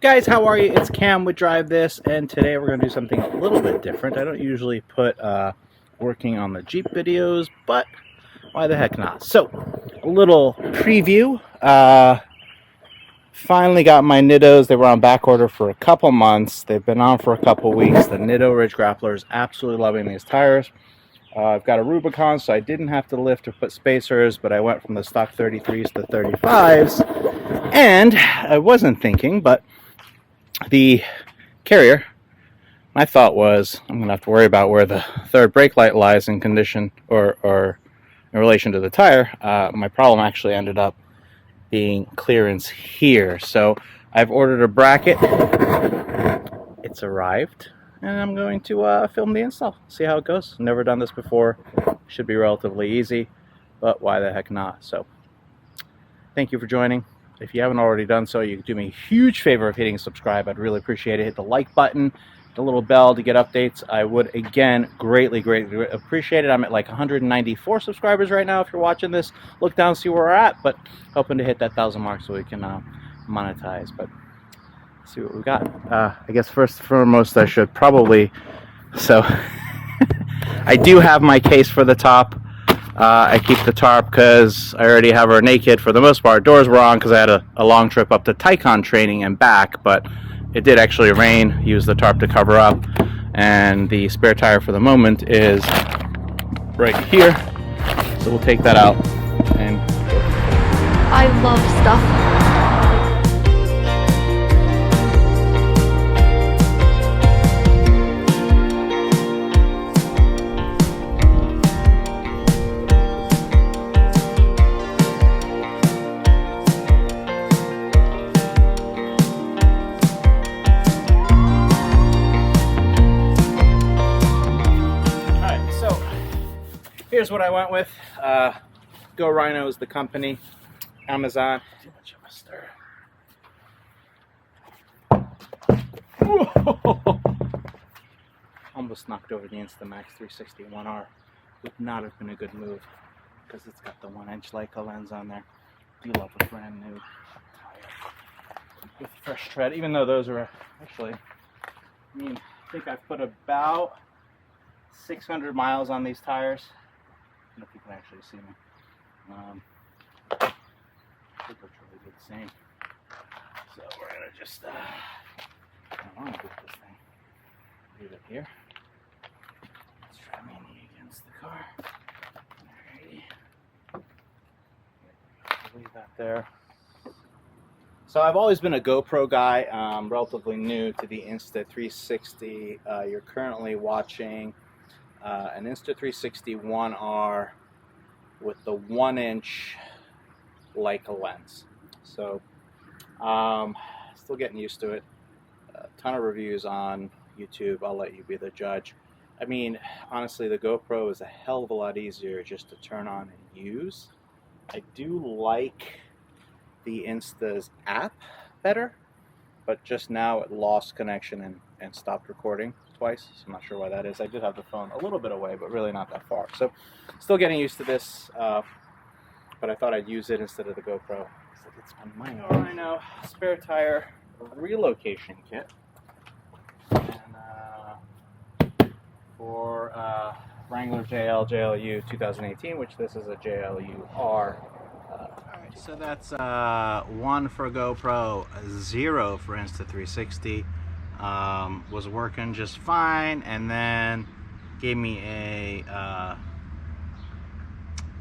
Guys, how are you? It's Cam with Drive This, and today we're going to do something a little bit different. I don't usually put working on the Jeep videos, but why the heck not? So, a little preview. Finally got my Nittos. They were on back order for a couple months. They've been on for a couple weeks. The Nitto Ridge Grapplers, absolutely loving these tires. I've got a Rubicon, so I didn't have to lift or put spacers, but I went from the stock 33s to 35s. And I wasn't thinking, but the carrier, my thought was, I'm going to have to worry about where the third brake light lies in condition or in relation to the tire. My problem actually ended up being clearance here. So I've ordered a bracket. It's arrived, and I'm going to film the install, see how it goes. Never done this before. Should be relatively easy, but why the heck not? So thank you for joining. If you haven't already done so, you can do me a huge favor of hitting subscribe. I'd really appreciate it. Hit the like button, the little bell to get updates. I would, again, greatly appreciate it. I'm at like 194 subscribers right now. If you're watching this, look down, see where we're at. But hoping to hit that 1,000 mark so we can monetize. But let's see what we got. I guess first and foremost, I should probably... So, I do have my case for the top. I keep the tarp because I already have her naked for the most part. Doors were on because I had a long trip up to Tycon training and back, but it did actually rain. Use the tarp to cover up, and the spare tire for the moment is right here. So we'll take that out. And I love stuff. Here's what I went with. GoRhino is the company. Amazon. Too much of a stir. Whoa. Almost knocked over the Insta360 One R. Would not have been a good move because it's got the 1-inch Leica lens on there. Do love a brand new tire with fresh tread, even though those are actually, I think I've put about 600 miles on these tires. I don't know if you can actually see me. I think it's really good the same. So we're going to just, I don't want to get this thing. Leave it here. Let's try leaning against the car. Alrighty. Leave that there. So I've always been a GoPro guy. Relatively new to the Insta360. You're currently watching an Insta360 One R with the 1-inch Leica lens. So, still getting used to it. A ton of reviews on YouTube. I'll let you be the judge. I mean, honestly, the GoPro is a hell of a lot easier just to turn on and use. I do like the Insta's app better, but just now it lost connection and stopped recording twice, so I'm not sure why that is. I did have the phone a little bit away, but really not that far. So, still getting used to this, but I thought I'd use it instead of the GoPro. So it's on my Rhino spare tire relocation kit, and for Wrangler JLU 2018, which this is a JLU R. Alright, so that's 1 for GoPro, 0 for Insta360. Was working just fine, and then gave me an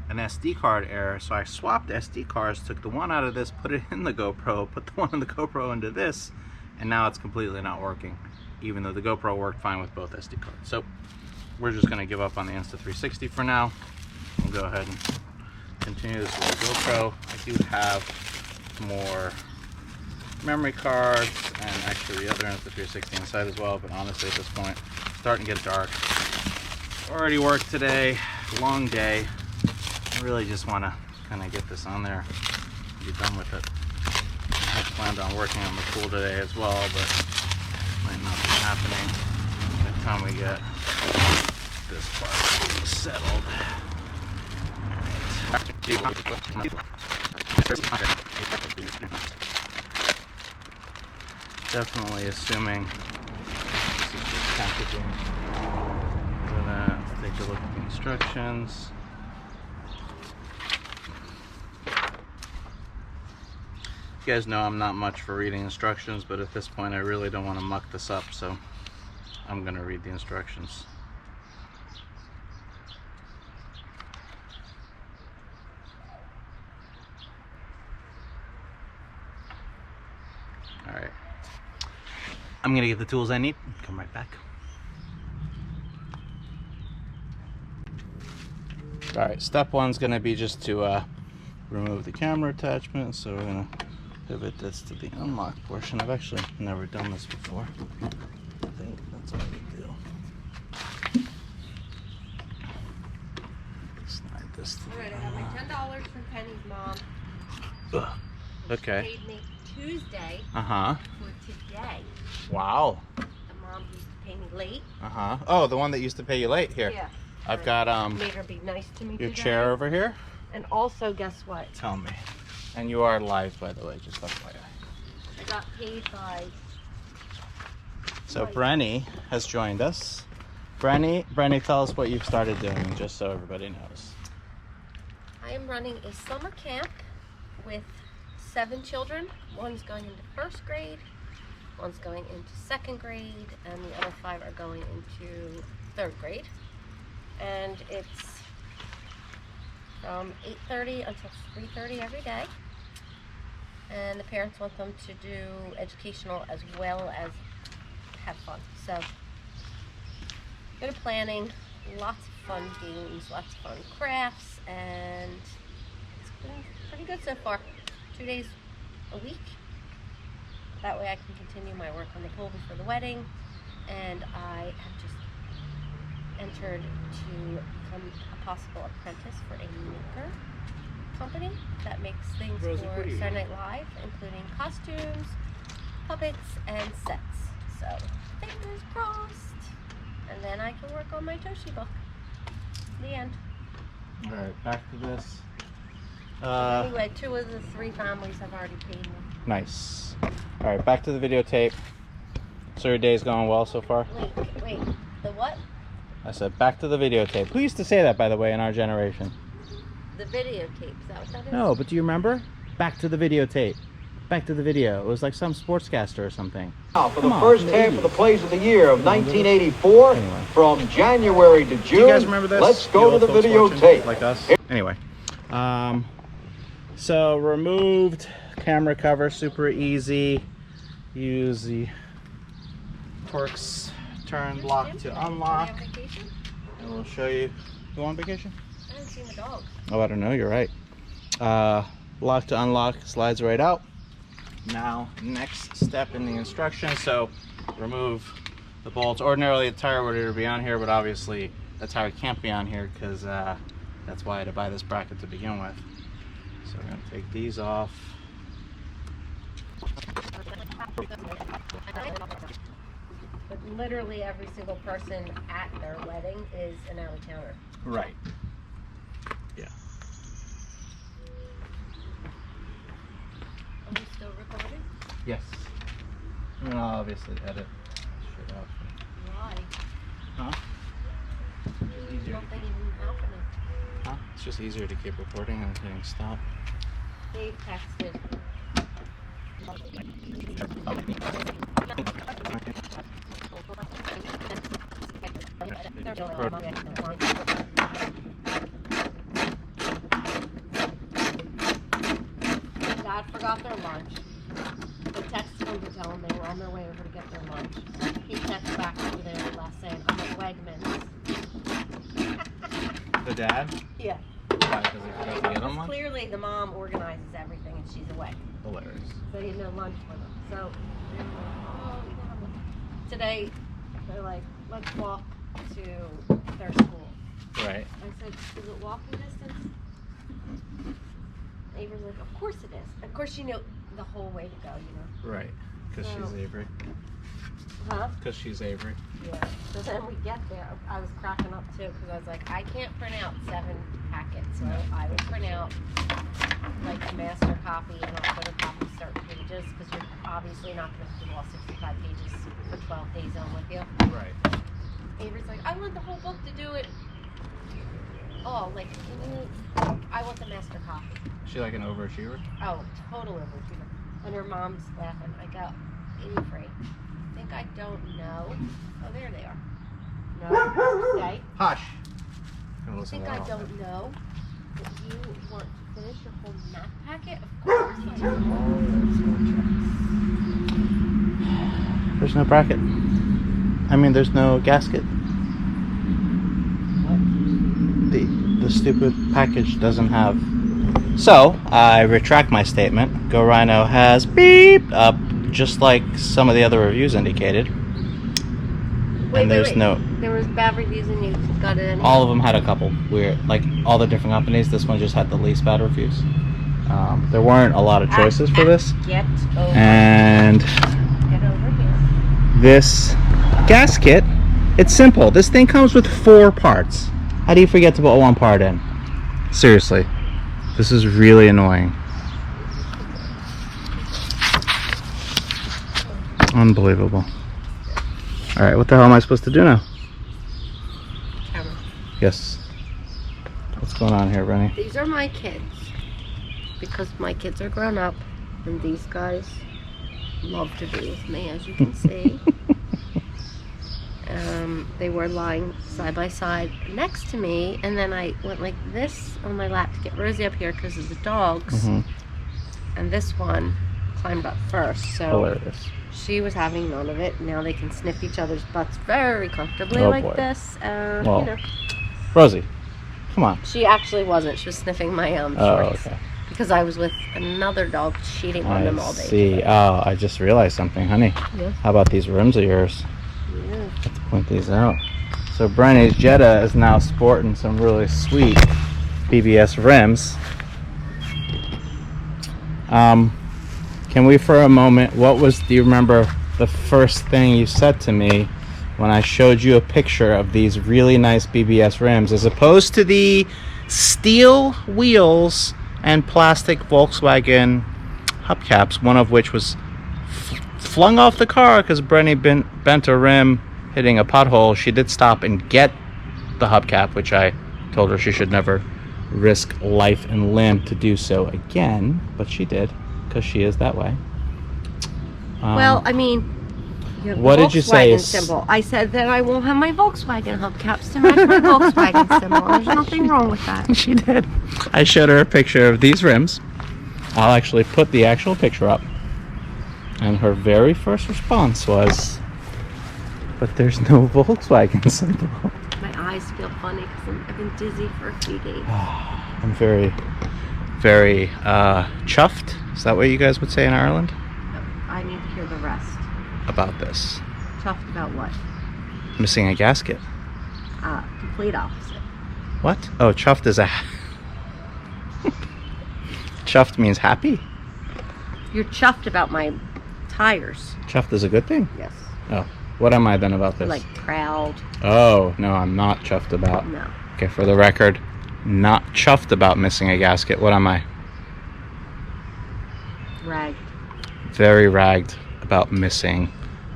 SD card error, so I swapped SD cards, took the one out of this, put it in the GoPro, put the one in the GoPro into this, and now it's completely not working, even though the GoPro worked fine with both SD cards. So we're just going to give up on the Insta360 for now. We'll go ahead and continue this with the GoPro. I do have more memory cards and actually the other Insta360 inside as well, but honestly at this point it's starting to get dark. Already worked today, long day. I really just want to kind of get this on there and be done with it. I planned on working on the pool today as well, but might not be happening by the time we get this part settled. Alright. definitely assuming this is just packaging. I'm gonna take a look at the instructions. You guys know I'm not much for reading instructions, but at this point I really don't want to muck this up, so I'm gonna read the instructions. Alright. I'm gonna get the tools I need, come right back. Alright, step one's gonna be just to remove the camera attachment, so we're gonna pivot this to the unlock portion. I've actually never done this before. I think that's all we do. Slide this to Alright, I got my $10 from Penny's mom. Ugh. Okay. She paid me Tuesday Uh-huh. for today. Wow. The mom used to pay me late. Uh-huh. Oh, the one that used to pay you late here. Yeah. I've got Made her be nice to me your today. chair over here. And also, guess what? Tell me. And you are live, by the way, just FYI. I got paid by... So Brenny has joined us. Brenny, tell us what you've started doing, just so everybody knows. I am running a summer camp with 7 children. One's going into 1st grade, one's going into 2nd grade, and the other 5 are going into 3rd grade. And it's from 8:30 until 3:30 every day. And the parents want them to do educational as well as have fun. So, bit of planning, lots of fun games, lots of fun crafts, and it's been pretty good so far. 2 days a week. That way I can continue my work on the pool before the wedding. And I have just entered to become a possible apprentice for a maker company that makes things for Saturday Night Live, including costumes, puppets, and sets. So, fingers crossed. And then I can work on my Toshi book. The end. Alright, back to this. Anyway, 2 of the 3 families have already paid me. Nice. Alright, back to the videotape. So your day's going well so far? Wait. The what? I said back to the videotape. Who used to say that, by the way, in our generation? The videotape, is that what that is? No, but do you remember? Back to the videotape. Back to the video. It was like some sportscaster or something. Now, for the first half of the plays of the year of 1984, Anyway. From January to June, Do you guys remember this? let's go to the folks watching, videotape. like us. Anyway, so removed camera cover, super easy. Use the Torx turn lock to unlock. Are they on vacation? And we'll show you. Go on vacation? I haven't seen the dog. Oh, I don't know. You're right. Lock to unlock slides right out. Now, next step in the instructions. So, remove the bolts. Ordinarily, the tire would be on here, but obviously, the tire can't be on here because that's why I had to buy this bracket to begin with. So, we're going to take these off. But literally every single person at their wedding is an out-of-towner. Right. Yeah. Are we still recording? Yes. I mean, I'll obviously edit shit out. Why? Huh? There's Easier. nothing even happening. Huh? It's just easier to keep recording and hitting stop. Dave texted. Dad forgot their lunch. They texted him to tell him they were on their way over to get their lunch. He texted back over there last saying, I'm at Wegmans. The dad? Yeah. Why? Because he forgot to get them lunch? Clearly the mom organizes everything and she's away. Hilarious. So you have no lunch for them. So today they're like, let's walk to their school. Right. I said, is it walking distance? Avery's like, of course it is. Of course you know the whole way to go, you know. Right. Because So- she's Avery. Huh? Because she's Avery. Yeah. So then we get there. I was cracking up too because I was like, I can't print out 7 packets. So I would print out like a master copy and I'll photocopy certain pages because you're obviously not going to do all 65 pages for 12 days on with you. Right. Avery's like, I want the whole book to do it. Oh, like, I want the master copy. Is she like an overachiever? Oh, total overachiever. When her mom's laughing, I go, Avery, I think I don't know. Oh, there they are. No, stay. Hush. You think I don't know that you want to finish your whole math packet? Of course I know. There's no bracket. I mean, there's no gasket. The stupid package doesn't have. So I retract my statement. GoRhino has beep up, just like some of the other reviews indicated. Wait, and there's wait. no. There was bad reviews and you got it anyway. All of them had a couple weird, like all the different companies. This one just had the least bad reviews. There weren't a lot of choices for this. Get over. And Get over here. this gasket, it's simple. This thing comes with 4 parts. How do you forget to put one part in? Seriously, this is really annoying. Unbelievable. All right, what the hell am I supposed to do now? Camera. Yes. What's going on here, Brenny? These are my kids. Because my kids are grown up and these guys love to be with me, as you can see. They were lying side by side next to me, and then I went like this on my lap to get Rosie up here because of the dogs. And this one climbed up first, so Hilarious. she was having none of it. Now they can sniff each other's butts very comfortably Oh, like boy. this. Well, You know. Rosie, come on. She actually wasn't. She was sniffing my Oh, shorts. okay. Because I was with another dog cheating on them all day. See. Oh, I just realized something, honey. Yeah. How about these rims of yours? Yeah. Let's point these out. So Brenny's Jetta is now sporting some really sweet BBS rims. Can we for a moment, do you remember the first thing you said to me when I showed you a picture of these really nice BBS rims as opposed to the steel wheels and plastic Volkswagen hubcaps, one of which was flung off the car because Brenny bent a rim hitting a pothole. She did stop and get the hubcap, which I told her she should never risk life and limb to do so again, but she did because she is that way. Well, I mean, you have what the did you say Volkswagen is- symbol. I said that I won't have my Volkswagen hubcaps to match my Volkswagen symbol. There's nothing wrong with that. She did. I showed her a picture of these rims. I'll actually put the actual picture up. And her very first response was, but there's no Volkswagen symbol. My eyes feel funny because I've been dizzy for a few days. I'm very, very chuffed. Is that what you guys would say in Ireland? I need to hear the rest. About this. Chuffed about what? Missing a gasket. Complete opposite. What? Oh, chuffed is a... Chuffed means happy? You're chuffed about my tires. Chuffed is a good thing? Yes. Oh. What am I then about this? Like proud. Oh, no, I'm not chuffed about... No. Okay, for the record, not chuffed about missing a gasket. What am I? Ragged. Very ragged about missing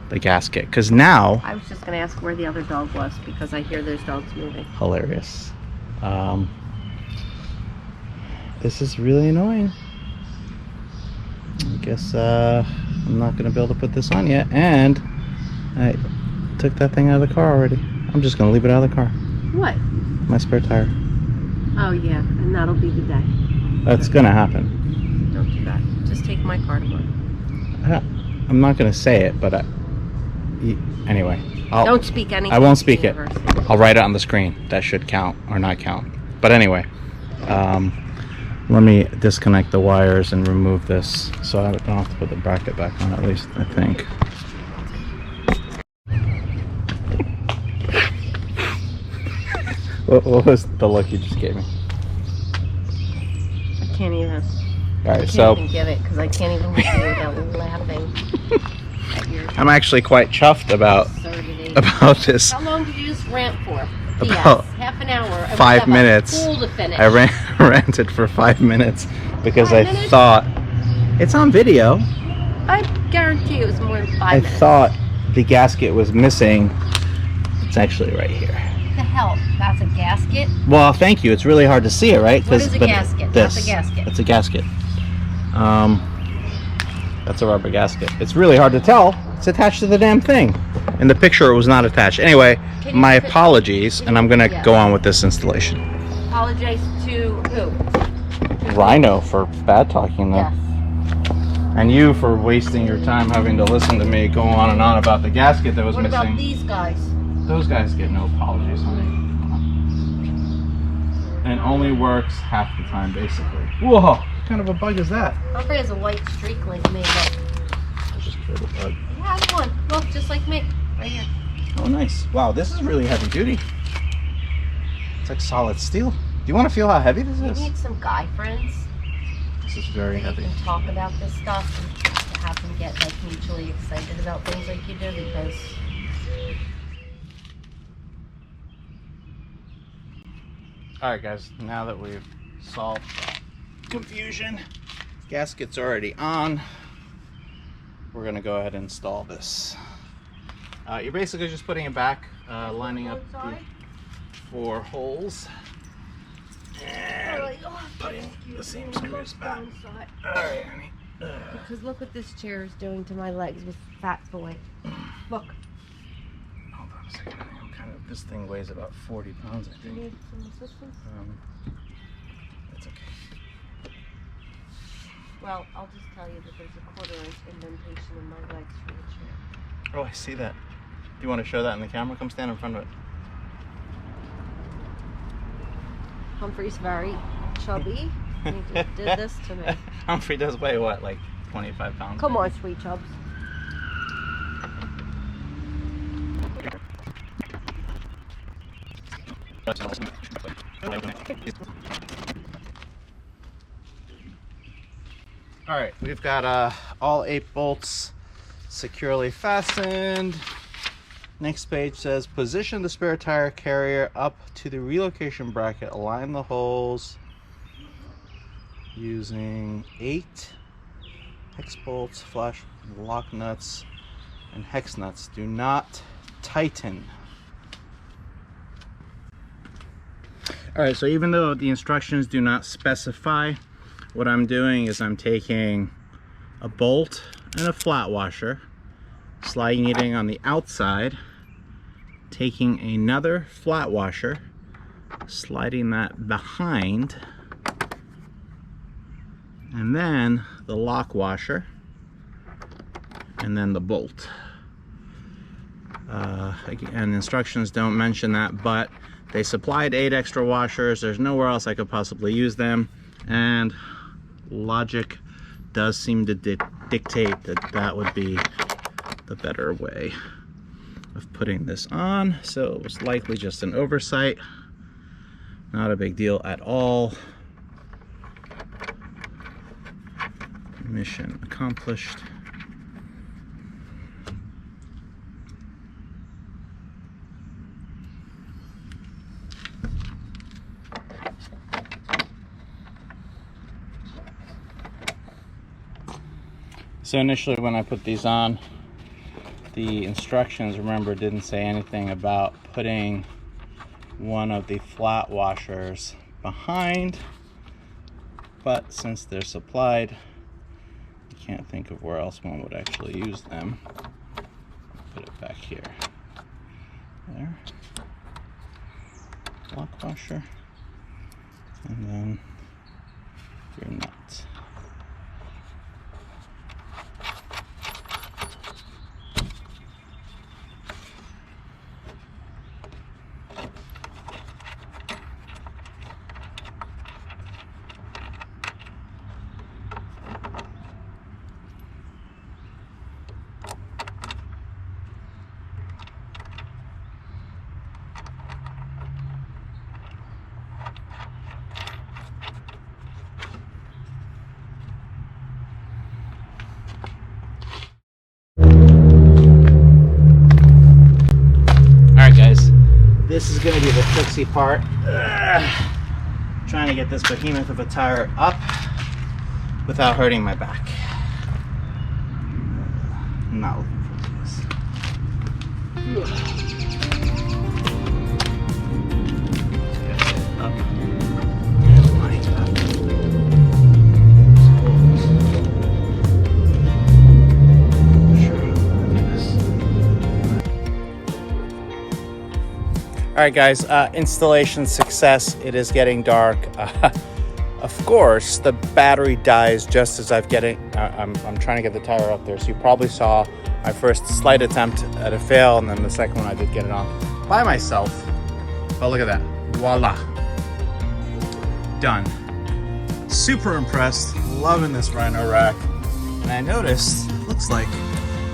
the gasket. Because now... I was just going to ask where the other dog was because I hear those dogs moving. Hilarious. This is really annoying. I guess I'm not going to be able to put this on yet. And I took that thing out of the car already. I'm just going to leave it out of the car. What? My spare tire. Oh, yeah. And that'll be the day. That's going to happen. Don't do that. Just take my car tomorrow. I'm not going to say it, but anyway. Don't speak anything. I won't speak it. University. I'll write it on the screen. That should count or not count. But anyway, let me disconnect the wires and remove this so I don't have to put the bracket back on, at least, I think. What was the look you just gave me? I can't even. All right, I so can't even give it because I can't even look at you without laughing at your I'm actually quite chuffed about absurdity. this. How long did you just rant for? About Yes, half an hour. and we 5 have a minutes. pool to finish. I ranted for 5 minutes because 5 I minutes? thought it's on video. I guarantee it was more than 5 I minutes. thought the gasket was missing. It's actually right here. What the hell? That's a gasket? Well, thank you. It's really hard to see it, right? What is a but gasket? This, That's a gasket. That's a gasket. That's a rubber gasket. It's really hard to tell. It's attached to the damn thing. In the picture, it was not attached. Anyway, my apologies, and I'm gonna go on with this installation. Apologize to who? Rhino for bad talking, though. Yes. And you for wasting your time having to listen to me go on and on about the gasket that was What missing. about these guys? Those guys get no apologies, honey. And only works half the time, basically. Whoa! What kind of a bug is that? Humphrey has a white streak like me. Look. I just killed a bug. He has one. Look, just like me. Right here. Oh, nice. Wow, this is really heavy duty. It's like solid steel. Do you want to feel how heavy this You is? need some guy friends. This is very heavy. You can talk about this stuff and have them get like mutually excited about things like you do, because Alright guys, now that we've solved confusion, gasket's already on, we're going to go ahead and install this. You're basically just putting it back, lining up the 4 holes, and putting the same screws back. Alright, honey. because look what this chair is doing to my legs with fat boy. Look. Hold on a second, honey. This thing weighs about 40 pounds, I You think. need some assistance? That's okay. Well, I'll just tell you that there's a 1/4 inch indentation in my legs from the chair. Oh, I see that. Do you want to show that in the camera? Come stand in front of it. Humphrey's very chubby. He just did this to me. Humphrey does weigh what, like 25 pounds? Come maybe? on, sweet chubs. Alright, we've got all 8 bolts securely fastened. Next page says position the spare tire carrier up to the relocation bracket. Align the holes using 8 hex bolts, flash lock nuts, and hex nuts. Do not tighten. Alright, so even though the instructions do not specify, what I'm doing is I'm taking a bolt and a flat washer, sliding it in on the outside, taking another flat washer, sliding that behind, and then the lock washer, and then the bolt. Again, instructions don't mention that, but they supplied 8 extra washers. There's nowhere else I could possibly use them, and logic does seem to dictate that that would be the better way of putting this on. So it was likely just an oversight, not a big deal at all. Mission accomplished. So initially when I put these on, the instructions, remember, didn't say anything about putting one of the flat washers behind, but since they're supplied, I can't think of where else one would actually use them. Put it back here. There. Lock washer. And then your nuts. This is going to be the tricksy part. Trying to get this behemoth of a tire up without hurting my back. I'm not looking forward to this. Up and lined up. All right, guys, installation success. It is getting dark. Of course, the battery dies just as I'm trying to get the tire up there. So you probably saw my first slight attempt at a fail, and then the second one I did get it on by myself. Oh, look at that. Voila. Done. Super impressed. Loving this Rhino rack. And I noticed, it looks like,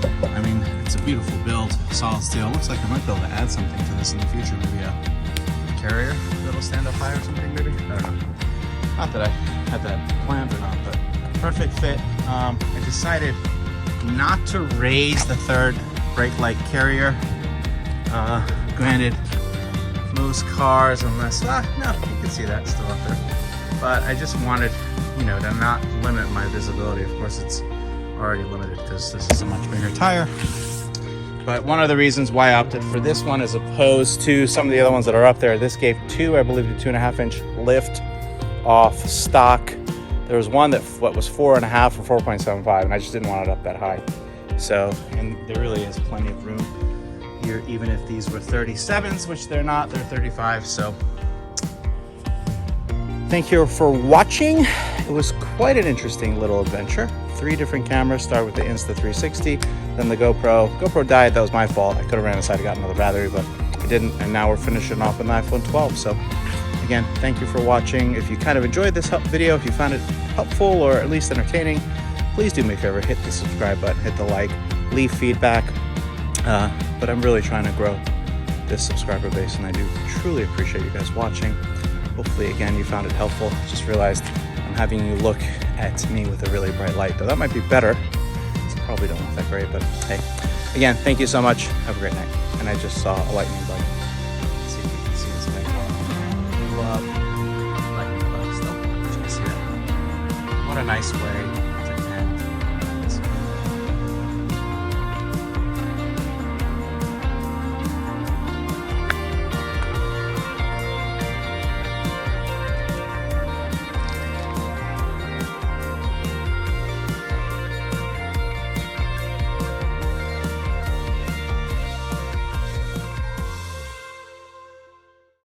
I mean, it's a beautiful build, solid steel. Looks like I might be able to add something to this in the future. Maybe a carrier that'll stand up high or something, maybe? I don't know. Not that I had that planned or not, but perfect fit. I decided not to raise the third brake light carrier. Granted, most cars, unless, no, you can see that still up there. But I just wanted, you know, to not limit my visibility. Of course, it's already limited because this is a much bigger tire. But one of the reasons why I opted for this one as opposed to some of the other ones that are up there, this gave I believe, a 2.5-inch lift off stock. There was one that was 4.5 or 4.75, and I just didn't want it up that high. So, and there really is plenty of room here, even if these were 37s, which they're not, they're 35. So thank you for watching. It was quite an interesting little adventure. 3 different cameras. Start with the Insta360, then the GoPro. GoPro died, that was my fault. I could have ran aside and got another battery, but I didn't, and now we're finishing off with an iPhone 12. So again, thank you for watching. If you kind of enjoyed this video, if you found it helpful or at least entertaining, please do me a favor, hit the subscribe button, hit the like, leave feedback. But I'm really trying to grow this subscriber base, and I do truly appreciate you guys watching. Hopefully, again, you found it helpful. Just realized I'm having you look at me with a really bright light, though that might be better. It's probably don't look that great, but hey. Again, thank you so much. Have a great night. And I just saw a lightning bug. Let's see if you can see this thing. Lightning bug still. You can see that. What a nice way